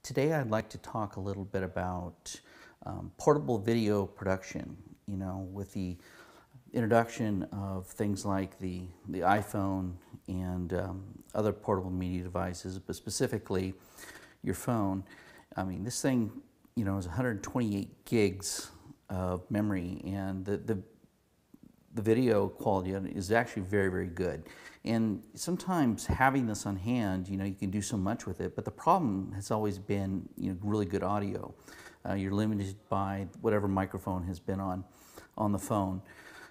Today I'd like to talk a little bit about portable video production, with the introduction of things like the iPhone and other portable media devices, but specifically your phone. I mean, this thing, is 128 gigs of memory, and the video quality is actually very, very good. And sometimes having this on hand, you can do so much with it, but the problem has always been, really good audio. You're limited by whatever microphone has been on the phone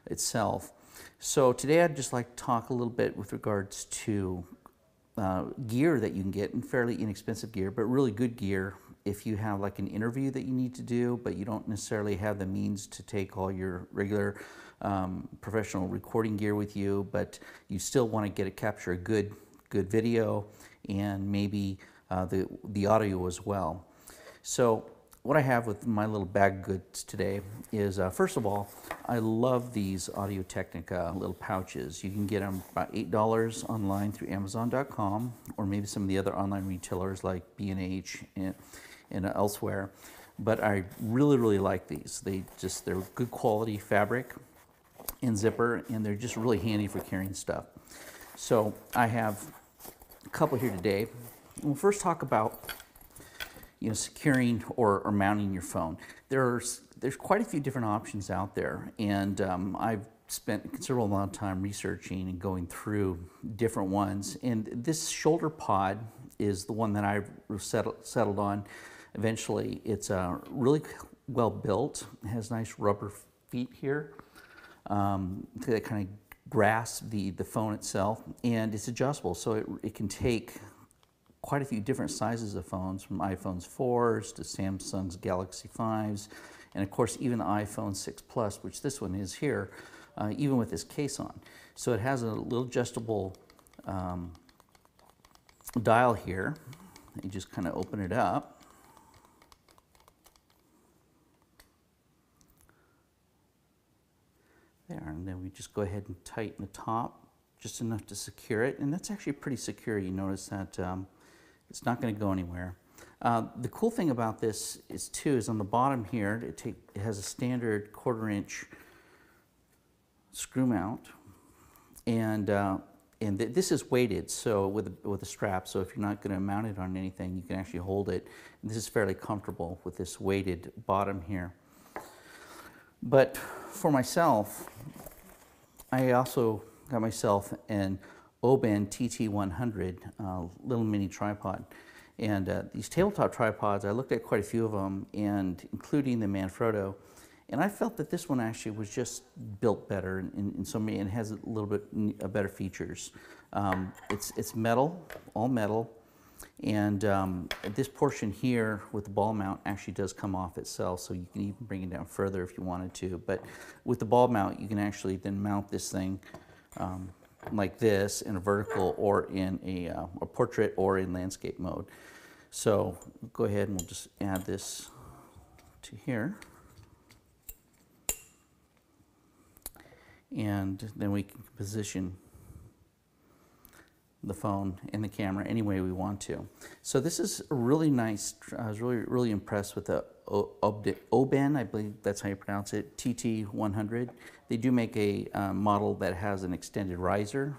itself. So today I'd just like to talk a little bit with regards to gear that you can get, and fairly inexpensive gear, but really good gear if you have like an interview that you need to do, but you don't necessarily have the means to take all your regular professional recording gear with you, but you still want to capture a good video and maybe the audio as well. So what I have with my little bag of goods today is, first of all, I love these Audio-Technica little pouches. You can get them about $8 online through Amazon.com, or maybe some of the other online retailers like B&H and elsewhere. But I really, really like these. They're good quality fabric and zipper, and they're just really handy for carrying stuff. So I have a couple here today. We'll first talk about securing or mounting your phone. There's quite a few different options out there, and I've spent a considerable amount of time researching and going through different ones. And this shoulder pod is the one that I've settled on eventually. It's really well built. It has nice rubber feet here that kind of grasp the phone itself, and it's adjustable, so it can take quite a few different sizes of phones, from iPhones 4s to Samsung's Galaxy 5s, and of course even the iPhone 6 Plus, which this one is here, even with this case on. So it has a little adjustable dial here. You just kind of open it up. There, and then we just go ahead and tighten the top just enough to secure it, and that's actually pretty secure. You notice that it's not going to go anywhere. The cool thing about this is on the bottom here, it has a standard 1/4-inch screw mount, and this is weighted, so with a strap. So if you're not going to mount it on anything, you can actually hold it. And this is fairly comfortable with this weighted bottom here. But for myself, I also got myself an Oben TT100 little mini tripod. And these tabletop tripods, I looked at quite a few of them, and including the Manfrotto, and I felt that this one actually was just built better in so many, and has a little bit better features. It's metal, all metal, and this portion here with the ball mount actually does come off itself, so you can even bring it down further if you wanted to. But with the ball mount, you can actually then mount this thing like this in a vertical, or in a portrait, or in landscape mode. So go ahead and we'll just add this to here. And then we can position the phone and the camera any way we want to. So this is really nice. I was really impressed with the Oben, I believe that's how you pronounce it, TT100. They do make a model that has an extended riser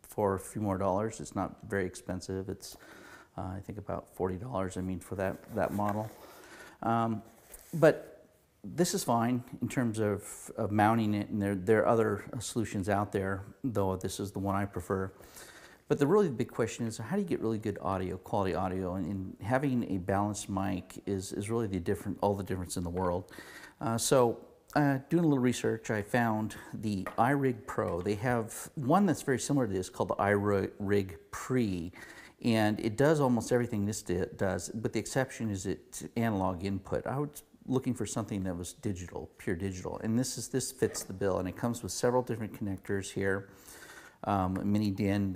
for a few more dollars. It's not very expensive. It's I think about $40, I mean, for that model. But this is fine in terms of mounting it, and there are other solutions out there, though this is the one I prefer. But the really big question is, how do you get really good audio, quality audio? And having a balanced mic is really all the difference in the world. So doing a little research, I found the iRig Pro. They have one that's very similar to this called the iRig Pre, and it does almost everything this does, but the exception is its analog input. I was looking for something that was digital, pure digital, and this fits the bill, and it comes with several different connectors here, mini DIN.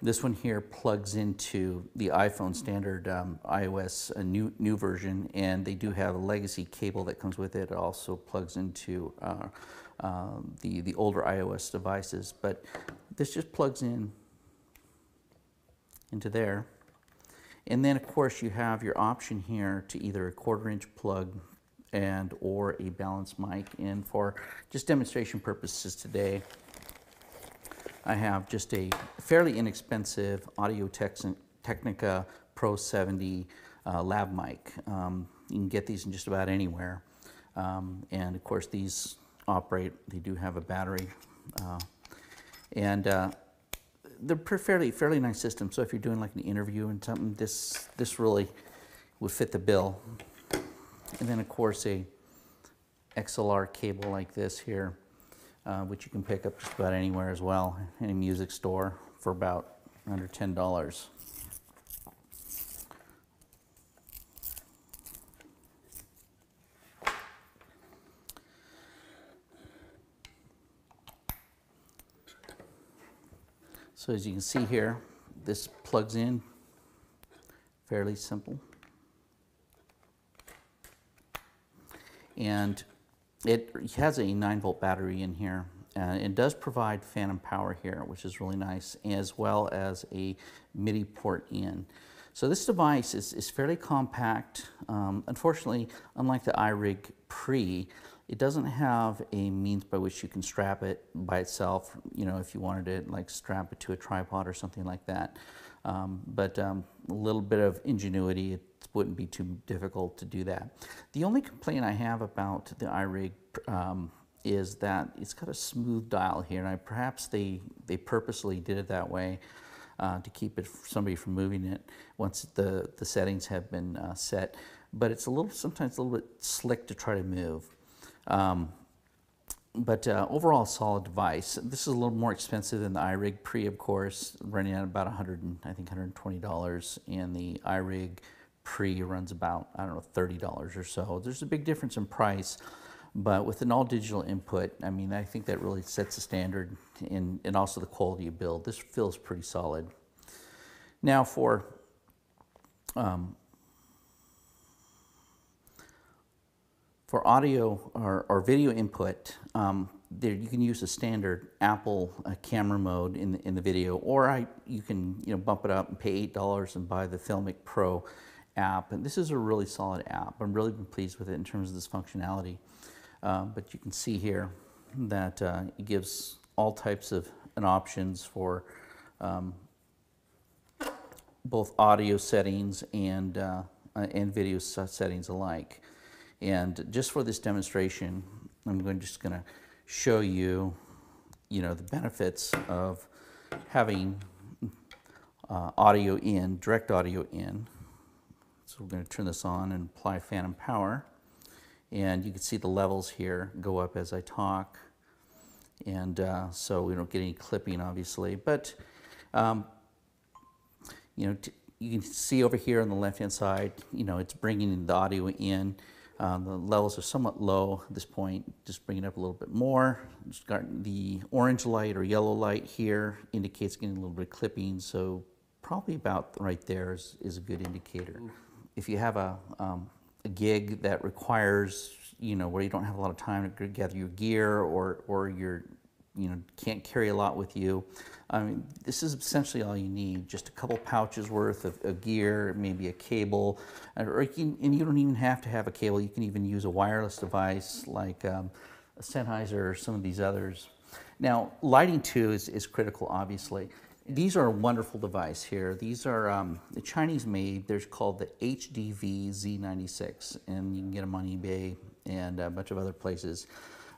This one here plugs into the iPhone standard iOS, a new version, and they do have a legacy cable that comes with it. It also plugs into the older iOS devices, but this just plugs into there, And then of course you have your option here to either a 1/4-inch plug and or a balanced mic. And for just demonstration purposes today, I have just a fairly inexpensive Audio-Technica Pro 70 lab mic. You can get these in just about anywhere. And of course these operate, they do have a battery. They're fairly nice system. So if you're doing like an interview and something, this really would fit the bill. And then of course a XLR cable like this here, which you can pick up just about anywhere as well, any music store for about under $10. So as you can see here, this plugs in, fairly simple. And it has a 9-volt battery in here. It does provide phantom power here, which is really nice, as well as a MIDI port in. So this device is fairly compact. Unfortunately, unlike the iRig Pre, it doesn't have a means by which you can strap it by itself, you know, if you wanted to like strap it to a tripod or something like that. But a little bit of ingenuity, it wouldn't be too difficult to do that. The only complaint I have about the iRig is that it's got a smooth dial here, and perhaps they purposely did it that way to keep it somebody from moving it once the settings have been set. But it's sometimes a little bit slick to try to move. But overall, solid device. This is a little more expensive than the iRig Pre, of course, running at about $120, and the iRig Pre runs about, I don't know, $30 or so. There's a big difference in price, but with an all-digital input, I mean, I think that really sets the standard, and also the quality of build. This feels pretty solid. Now for audio or video input, there you can use a standard Apple camera mode in the video, or you can bump it up and pay $8 and buy the Filmic Pro app. And this is a really solid app. I'm really been pleased with it in terms of this functionality. But you can see here that it gives all types of options for both audio settings and video settings alike. And just for this demonstration, I'm just going to show you, the benefits of having audio in, direct audio in. So we're going to turn this on and apply phantom power. And you can see the levels here go up as I talk. And so we don't get any clipping, obviously. But, you can see over here on the left-hand side, it's bringing the audio in. The levels are somewhat low at this point. Just bring it up a little bit more. Just got the orange light or yellow light here indicates getting a little bit of clipping. So probably about right there is a good indicator. If you have a gig that requires, where you don't have a lot of time to gather your gear, or you're, can't carry a lot with you, I mean, this is essentially all you need. Just a couple pouches worth of gear, maybe a cable, and you don't even have to have a cable. You can even use a wireless device like a Sennheiser or some of these others. Now, lighting too is critical, obviously. These are a wonderful device here. These are the Chinese made. They're called the HDV Z96, and you can get them on eBay and a bunch of other places.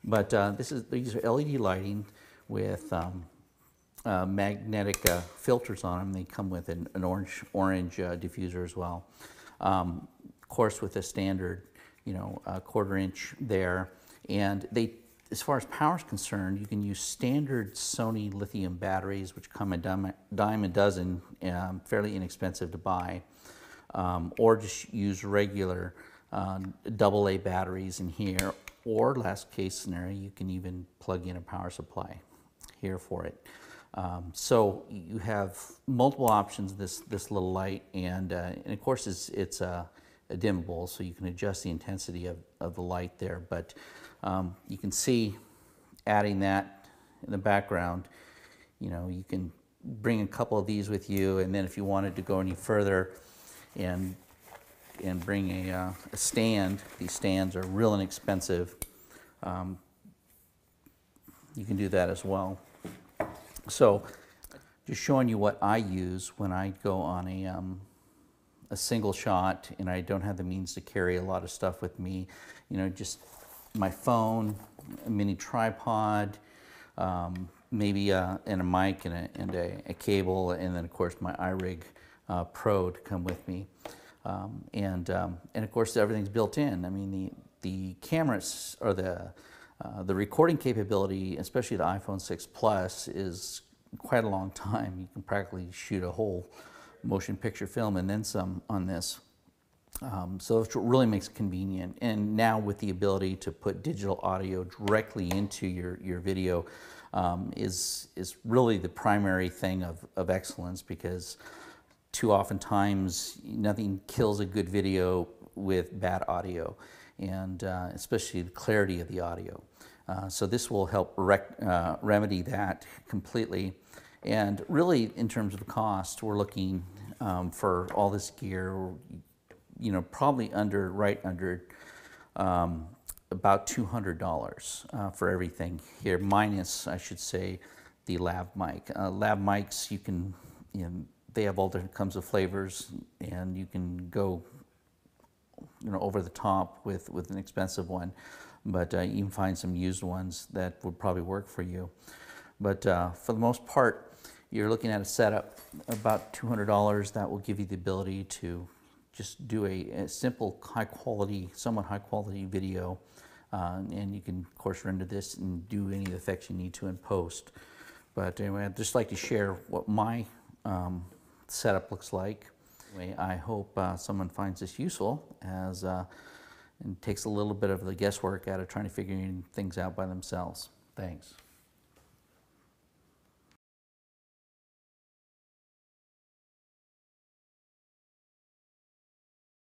But these are LED lighting with magnetic filters on them. They come with an orange diffuser as well. Of course, with a standard, 1/4 inch there, and as far as power is concerned, you can use standard Sony lithium batteries, which come a dime a dozen, fairly inexpensive to buy, or just use regular AA batteries in here, or last case scenario, you can even plug in a power supply here for it. So you have multiple options, this little light, and of course it's a dimmable, so you can adjust the intensity of the light there. But you can see, adding that in the background, you can bring a couple of these with you, and then if you wanted to go any further, and bring a stand. These stands are real inexpensive. You can do that as well. So just showing you what I use when I go on a single shot and I don't have the means to carry a lot of stuff with me. You know, just my phone, a mini tripod, maybe and a mic and a cable, and then of course my iRig Pro to come with me. And of course everything's built in. I mean, the cameras or the recording capability, especially the iPhone 6 Plus, is quite a long time. You can practically shoot a whole motion picture film and then some on this. So it really makes it convenient. And now with the ability to put digital audio directly into your video is really the primary thing of excellence, because too often times nothing kills a good video with bad audio, and especially the clarity of the audio. So this will help remedy that completely. And really, in terms of cost, we're looking for all this gear, you know, probably right under about $200 for everything here, minus, I should say, the lav mic. Lav mics, you can, you know, they have all different kinds of flavors, and you can go, you know, over the top with an expensive one, but you can find some used ones that would probably work for you. But for the most part, you're looking at a setup about $200 that will give you the ability to just do a simple, high quality, somewhat high quality video, and you can of course render this and do any effects you need to in post. But anyway, I'd just like to share what my setup looks like. Anyway, I hope someone finds this useful, as and takes a little bit of the guesswork out of trying to figure things out by themselves. Thanks.